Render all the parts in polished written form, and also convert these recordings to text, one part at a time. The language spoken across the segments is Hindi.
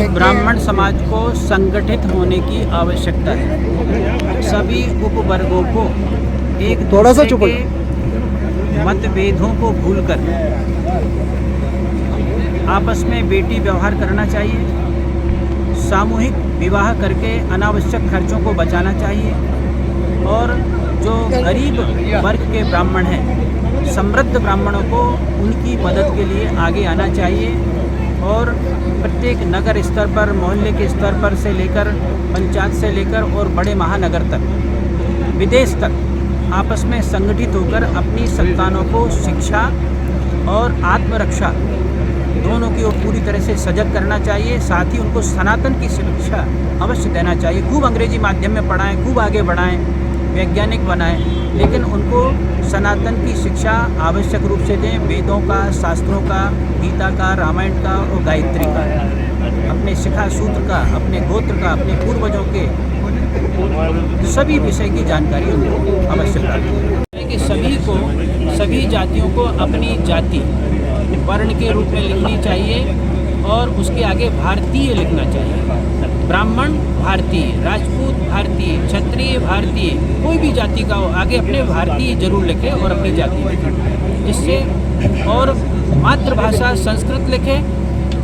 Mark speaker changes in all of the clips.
Speaker 1: ब्राह्मण समाज को संगठित होने की आवश्यकता है। सभी उपवर्गों को एक दूसरे के मतभेदों को भूलकर आपस में बेटी व्यवहार करना चाहिए। सामूहिक विवाह करके अनावश्यक खर्चों को बचाना चाहिए और जो गरीब वर्ग के ब्राह्मण हैं, समृद्ध ब्राह्मणों को उनकी मदद के लिए आगे आना चाहिए और प्रत्येक नगर स्तर पर, मोहल्ले के स्तर पर से लेकर पंचायत से लेकर और बड़े महानगर तक, विदेश तक आपस में संगठित होकर अपनी संतानों को शिक्षा और आत्मरक्षा दोनों की ओर पूरी तरह से सजग करना चाहिए। साथ ही उनको सनातन की शिक्षा अवश्य देना चाहिए। खूब अंग्रेजी माध्यम में पढ़ाएं, खूब आगे बढ़ाएं, वैज्ञानिक बनाएं, लेकिन उनको सनातन की शिक्षा आवश्यक रूप से दें। वेदों का, शास्त्रों का, गीता का, रामायण का और गायत्री का, अपने शिखा सूत्र का, अपने गोत्र का, अपने पूर्वजों के सभी विषय की जानकारी उनको अवश्य प्राप्त है कि सभी जातियों को अपनी जाति वर्ण के रूप में लिखनी चाहिए और उसके आगे भारतीय लिखना चाहिए। ब्राह्मण भारतीय, राजपूत भारतीय, क्षत्रिय भारतीय, कोई भी जाति का हो, आगे अपने भारतीय जरूर लिखे और अपनी जाति लिखे। इससे और मातृभाषा संस्कृत लिखे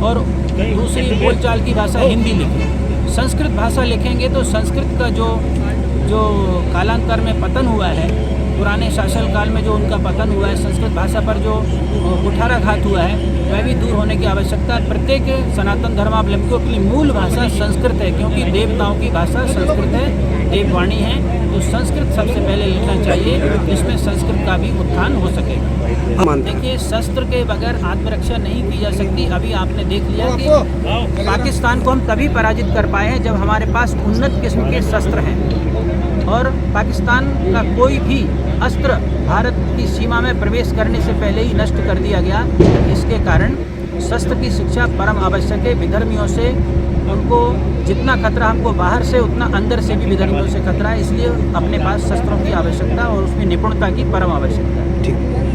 Speaker 1: और दूसरी बोलचाल की भाषा हिंदी लिखे। संस्कृत भाषा लिखेंगे तो संस्कृत का जो कालांतर में पतन हुआ है, पुराने शासनकाल में जो उनका पतन हुआ है, संस्कृत भाषा पर जो कुठाराघात हुआ है, वह भी दूर होने की आवश्यकता है। प्रत्येक सनातन धर्मावलंबियों की मूल भाषा संस्कृत है, क्योंकि देवताओं की भाषा संस्कृत है, देववाणी है, तो संस्कृत सबसे पहले लिखना चाहिए, जिसमें संस्कृत का भी उत्थान हो सकेगा। देखिए, शस्त्र के बगैर आत्मरक्षा नहीं की जा सकती। अभी आपने देख लिया कि पाकिस्तान को हम तभी पराजित कर पाए हैं जब हमारे पास उन्नत किस्म के शस्त्र हैं और पाकिस्तान का कोई भी अस्त्र भारत की सीमा में प्रवेश करने से पहले ही नष्ट कर दिया गया। इसके कारण शस्त्र की शिक्षा परम आवश्यक है। विधर्मियों से उनको जितना खतरा हमको बाहर से, उतना अंदर से भी विधर्मियों से खतरा है। इसलिए अपने पास शस्त्रों की आवश्यकता और उसमें निपुणता की परम आवश्यकता है। ठीक।